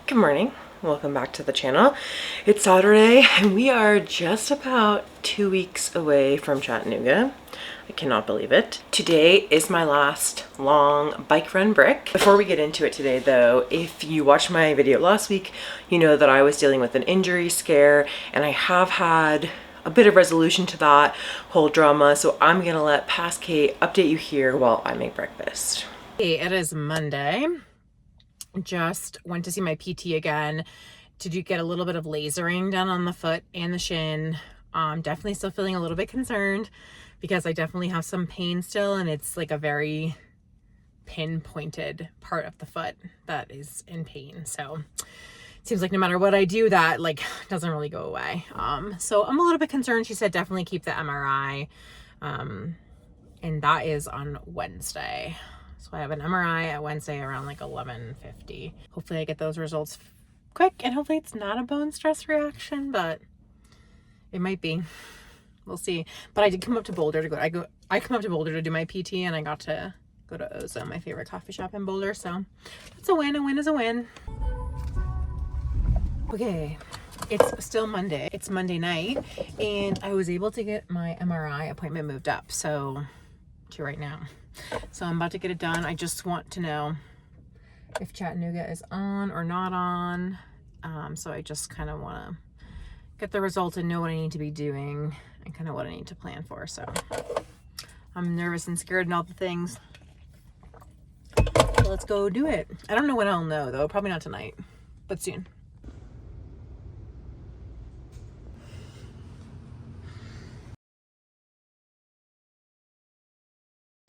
Good morning, welcome back to the channel. It's Saturday and we are just about 2 weeks away from Chattanooga. I cannot believe it. Today is my last long bike run brick. Before we get into it today though, if you watched my video last week, you know that I was dealing with an injury scare and I have had a bit of resolution to that whole drama, so I'm gonna let Past Kate update you here while I make breakfast. Hey, it is Monday. Just went to see my PT again to get a little bit of lasering done on the foot and the shin. Definitely still feeling a little bit concerned because I definitely have some pain still, and it's like a very pinpointed part of the foot that is in pain. So it seems like no matter what I do, that like doesn't really go away. So I'm a little bit concerned. She said definitely keep the MRI, and that is on Wednesday. So I have an MRI at Wednesday around like 11:50. Hopefully I get those results quick, and hopefully it's not a bone stress reaction, but it might be. We'll see. But I did come up to Boulder to I come up to Boulder to do my PT, and I got to go to Ozo, my favorite coffee shop in Boulder. So that's a win. A win is a win. Okay, it's still Monday. It's Monday night, and I was able to get my MRI appointment moved up. So to right now. So I'm about to get it done. I just want to know if Chattanooga is on or not on. So I just kind of want to get the results and know what I need to be doing and kind of what I need to plan for. So I'm nervous and scared and all the things. So let's go do it. I don't know when I'll know though. Probably not tonight, but soon.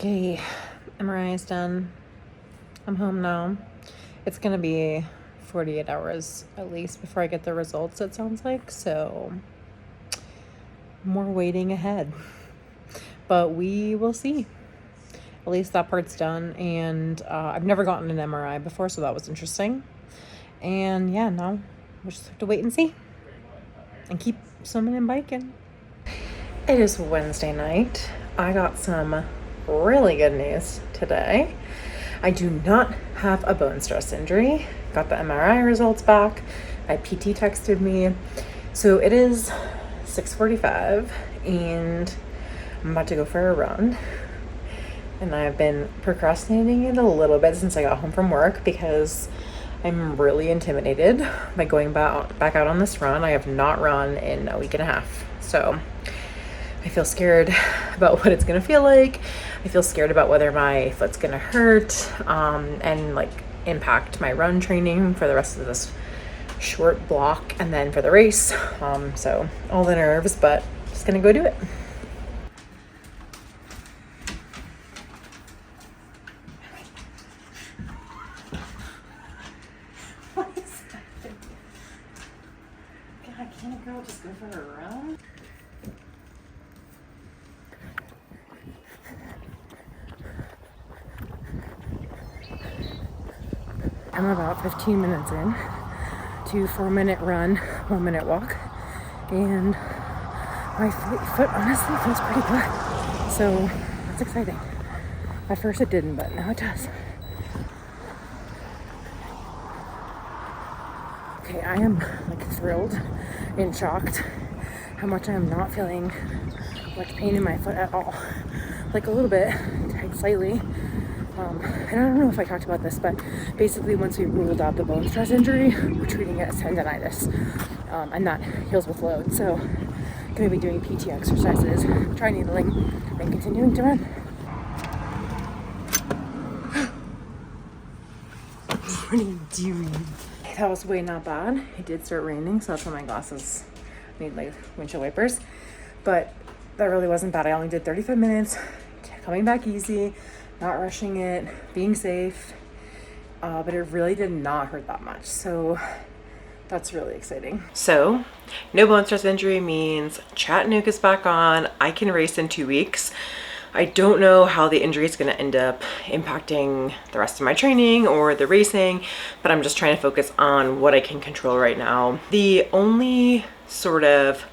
Okay, MRI is done. I'm home now. It's gonna be 48 hours at least before I get the results, it sounds like. So more waiting ahead, but we will see. At least that part's done. And I've never gotten an MRI before, so that was interesting. And yeah, now we'll just have to wait and see and keep swimming and biking. It is Wednesday night. I got some really good news today. I do not have a bone stress injury. Got the MRI results back. My PT texted me. So it is 6:45 and I'm about to go for a run. And I've been procrastinating it a little bit since I got home from work because I'm really intimidated by going back out on this run. I have not run in a week and a half. So I feel scared about what it's gonna feel like. I feel scared about whether my foot's gonna hurt and like impact my run training for the rest of this short block and then for the race. So all the nerves, but just gonna go do it. What is that? God, can't a girl just go for a run? I'm about 15 minutes in to 4-minute run, 1-minute walk, and my foot honestly feels pretty good. So that's exciting. At first it didn't, but now it does. Okay, I am like thrilled and shocked how much I am not feeling much pain in my foot at all. Like a little bit, slightly. And I don't know if I talked about this, but basically once we ruled out the bone stress injury, we're treating it as tendonitis, and that heals with load. So I'm going to be doing PT exercises, try needling, and continuing to run. What are you doing? That was way not bad. It did start raining, so that's why my glasses need like windshield wipers. But that really wasn't bad. I only did 35 minutes, coming back easy, not rushing it, being safe, but it really did not hurt that much. So that's really exciting. So no bone stress injury means Chattanooga's back on. I can race in 2 weeks. I don't know how the injury is going to end up impacting the rest of my training or the racing, but I'm just trying to focus on what I can control right now. The only sort of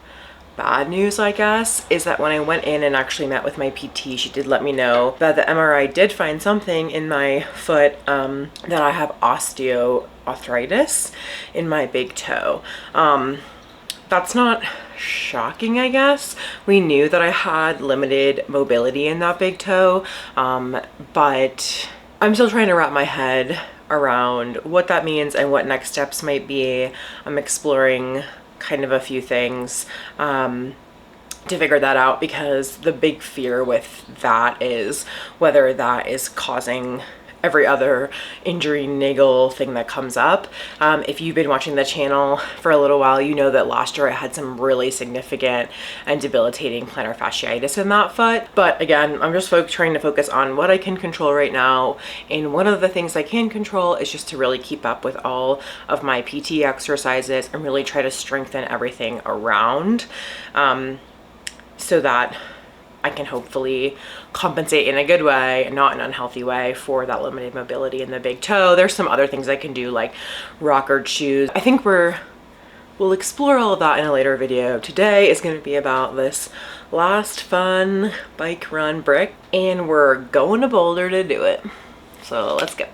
bad news, I guess, is that when I went in and actually met with my PT, she did let me know that the MRI did find something in my foot, that I have osteoarthritis in my big toe. That's not shocking, I guess. We knew that I had limited mobility in that big toe, but I'm still trying to wrap my head around what that means and what next steps might be. I'm exploring kind of a few things to figure that out, because the big fear with that is whether that is causing every other injury, niggle thing that comes up. If you've been watching the channel for a little while, you know that last year I had some really significant and debilitating plantar fasciitis in that foot. But again, I'm just trying to focus on what I can control right now. And one of the things I can control is just to really keep up with all of my PT exercises and really try to strengthen everything around, so that I can hopefully compensate in a good way and not an unhealthy way for that limited mobility in the big toe. There's some other things I can do, like rockered shoes. I think we'll explore all of that in a later video. Today is going to be about this last fun bike run brick, and we're going to Boulder to do it. So let's go.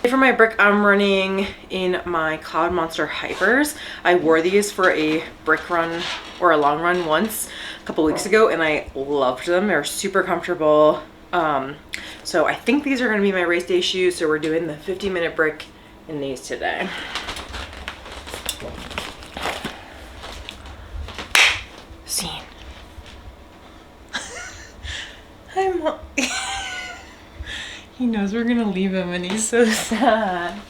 For my brick, I'm running in my Cloud Monster Hypers. I wore these for a brick run or a long run once a couple weeks ago, and I loved them. They're super comfortable. So I think these are going to be my race day shoes. So we're doing the 50-minute brick in these today. Scene. He knows we're gonna leave him and he's so sad.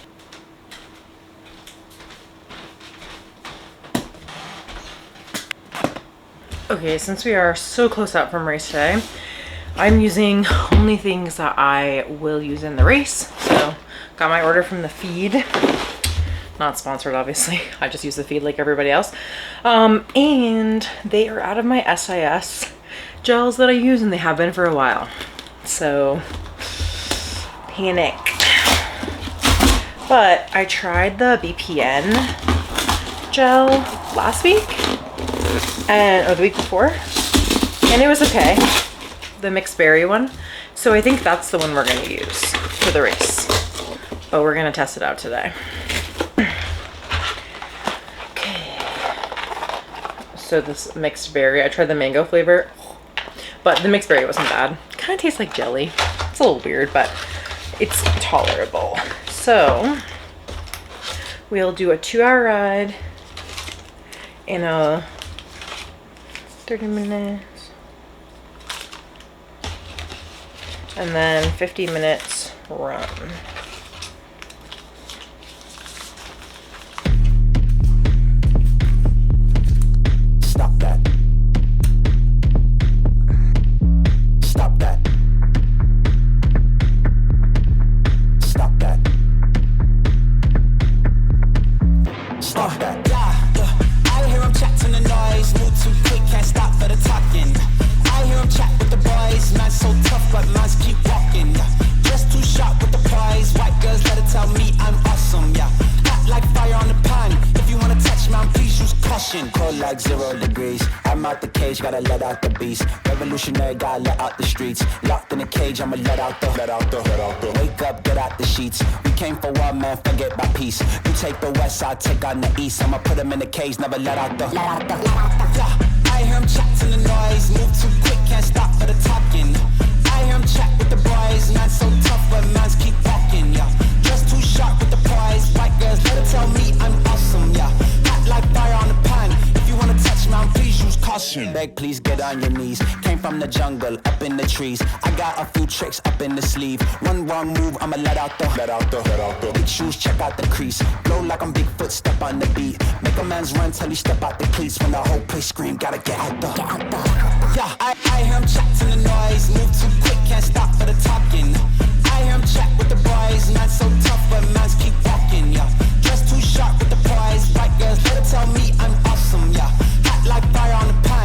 Okay, since we are so close out from race day, I'm using only things that I will use in the race. So got my order from the feed. Not sponsored, obviously. I just use the feed like everybody else. And they are out of my SIS gels that I use, and they have been for a while. So panic. But I tried the BPN gel last week or the week before, and it was okay, the mixed berry one. So I think that's the one we're going to use for the race, but we're going to test it out today. Okay, so this mixed berry, I tried the mango flavor, but the mixed berry wasn't bad. Kind of tastes like jelly. It's a little weird, but it's tolerable. So we'll do a 2-hour ride in a 30 minutes, and then 50 minutes run. Stop that. Stop that. Stop that. Stop that. I hear him chat to the noise, move too quick, can't stop for the talking. I hear him chat with the boys, man so tough, but mans keep walking. Just too sharp with the prize, white girls let it tell me I'm awesome, yeah. Hot like fire on the pan, if you wanna touch man, please use caution. Cold like 0 degrees, I'm out the cage, gotta let out the beast. Revolutionary, gotta let out the streets. Locked in a cage, I'ma let out the. Wake up, get out the sheets. We came for one man, forget my peace. You take the west, I'll take on the east. I'ma put him in the cage, never let out the. Yeah, I hear him chat to the noise, move too quick, can't stop for the talking. I hear him chat with the boys, man so tough, but mans keep walking, yeah. Just too sharp with the prize, white girls let it tell me I'm awesome, yeah. Hot like fire on the pan, if you wanna touch man, please use caution. Beg, please get on your knees. Came from the jungle, up in the trees. I got a few tricks up in the sleeve. One wrong move, I'ma let out the. Big shoes, check out the crease. Blow like I'm Bigfoot, step on the beat. Make a man's run till he step out the cleats. When the whole place scream, gotta get out the. Yeah, I hear him chat to the noise, move too quick, can't stop for the talking. I hear him chat with the boys, man so tough, but mans keep walking, yeah. Just too sharp with the prize, white girls let it tell me I'm awesome, yeah. Hot like fire on the pan.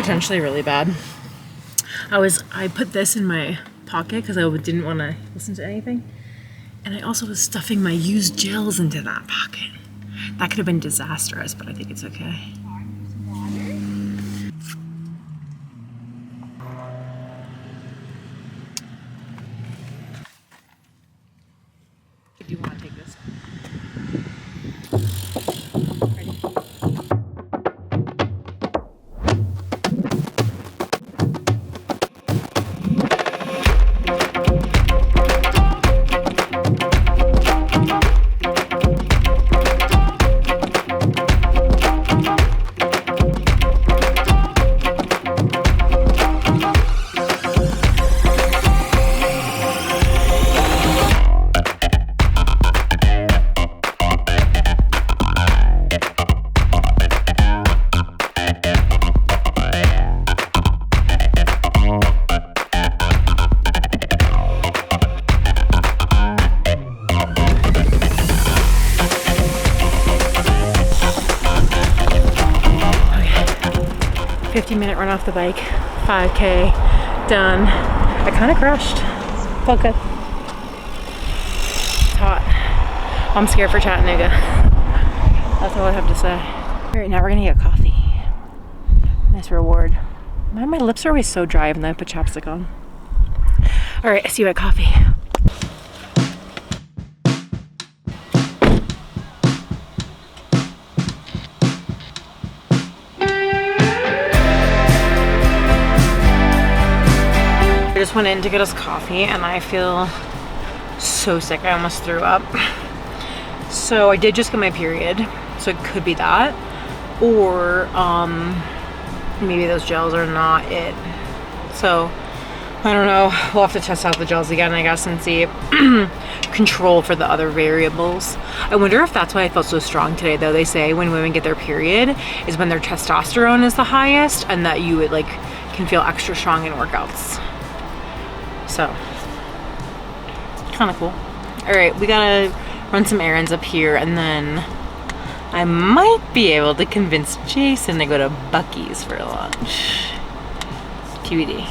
potentially really bad. I put this in my pocket because I didn't want to listen to anything. And I also was stuffing my used gels into that pocket. That could have been disastrous, but I think it's okay. If you want to take this. Ready? 50-minute run off the bike, 5K done. I kind of crushed. Felt good. It's hot. I'm scared for Chattanooga. That's all I have to say. All right, now we're gonna get coffee. Nice reward. My lips are always so dry even though I put chapstick on. All right, I see you at coffee. I just went in to get us coffee and I feel so sick. I almost threw up. So I did just get my period, so it could be that, or maybe those gels are not it. So I don't know. We'll have to test out the gels again, I guess, and see control for the other variables. I wonder if that's why I felt so strong today, though. They say when women get their period is when their testosterone is the highest, and that you would can feel extra strong in workouts. So, kind of cool. All right, we gotta run some errands up here, and then I might be able to convince Jason to go to Buc-ee's for lunch. TBD.